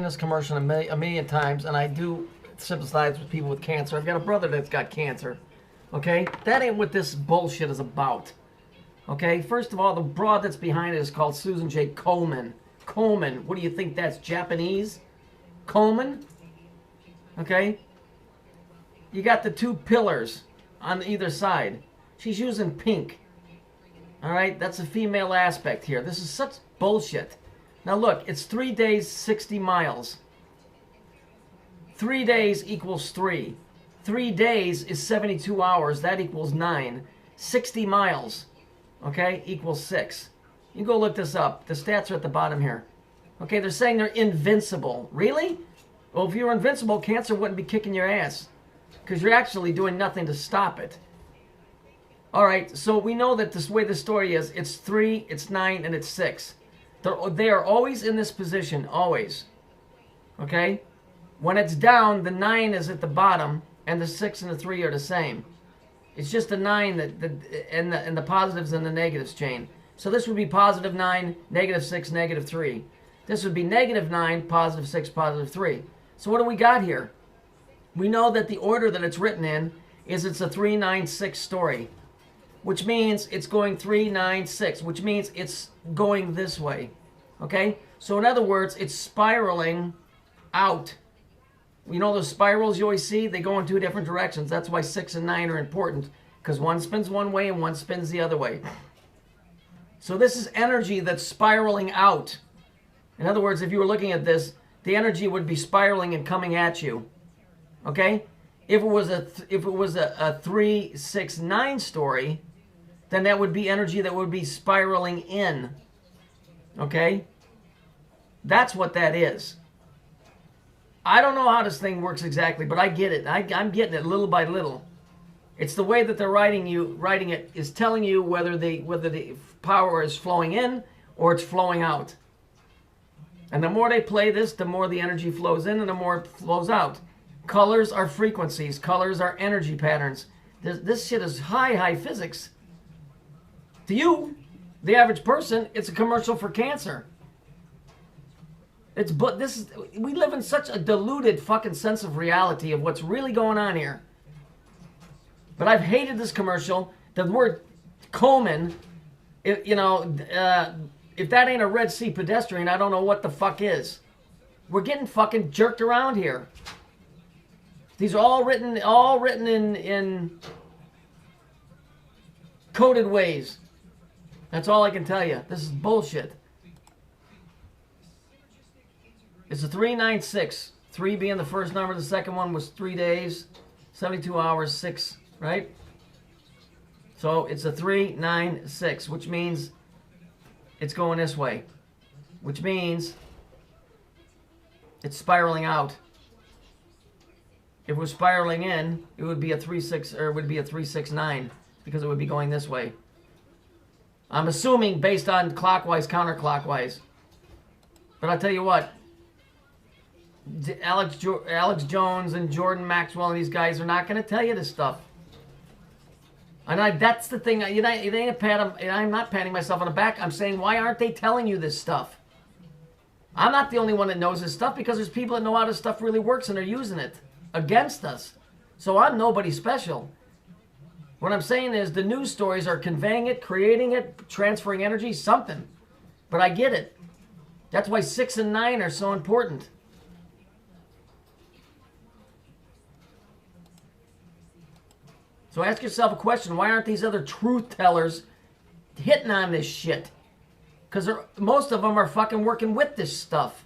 This commercial a million times, and I do sympathize with people with cancer. I've got a brother that's got cancer. Okay, that ain't what this bullshit is about. Okay, first of all, the broad that's behind it is called Susan J. Komen. Komen, what do you think that's Japanese? Komen? Okay, you got the two pillars on either side. She's using pink. All right, that's a female aspect here. This is such bullshit. Now look, it's 3 days, 60 miles. 3 days equals 3. 3 days is 72 hours. That equals 9. 60 miles, okay, equals 6. You go look this up. The stats are at the bottom here. Okay, they're saying they're invincible. Really? Well, if you were invincible, cancer wouldn't be kicking your ass, because you're actually doing nothing to stop it. All right, so we know that this way the story is, it's 3, it's 9, and it's 6. They are always in this position, always. Okay? When it's down, the 9 is at the bottom, and the 6 and the 3 are the same. It's just the 9 and the positives and the negatives chain. So this would be positive 9, negative 6, negative 3. This would be negative 9, positive 6, positive 3. So what do we got here? We know that the order that it's written in is it's a 3, 9, 6 story, which means it's going 3, 9, 6, which means it's going this way. Okay? So in other words, it's spiraling out. You know those spirals you always see? They go in 2 different directions. That's why 6 and 9 are important, because one spins one way and one spins the other way. So this is energy that's spiraling out. In other words, if you were looking at this, the energy would be spiraling and coming at you. Okay? If it was a 3, 6, 9 story, then that would be energy that would be spiraling in. Okay? That's what that is. I don't know how this thing works exactly, but I get it. I'm getting it little by little. It's the way that they're writing it is telling you whether the power is flowing in or it's flowing out. And the more they play this, the more the energy flows in and the more it flows out. Colors are frequencies. Colors are energy patterns. This shit is high physics. To you, the average person, it's a commercial for cancer. We live in such a diluted fucking sense of reality of what's really going on here. But I've hated this commercial. The word Komen, if that ain't a Red Sea pedestrian, I don't know what the fuck is. We're getting fucking jerked around here. These are all written in coded ways. That's all I can tell you. This is bullshit. It's a 396. 3 being the first number. The second one was 3 days, 72 hours, 6, right? So it's a 396, which means it's going this way, which means it's spiraling out. If it was spiraling in, it would be a 3-6, or it would be a 369, because it would be going this way. I'm assuming based on clockwise, counterclockwise. But I'll tell you what, Alex Jones and Jordan Maxwell and these guys are not going to tell you this stuff. And that's the thing. I'm not patting myself on the back. I'm saying, why aren't they telling you this stuff? I'm not the only one that knows this stuff, because there's people that know how this stuff really works and they're using it against us. So I'm nobody special. What I'm saying is the news stories are conveying it, creating it, transferring energy, something. But I get it. That's why 6 and 9 are so important. So ask yourself a question. Why aren't these other truth tellers hitting on this shit? Because most of them are fucking working with this stuff.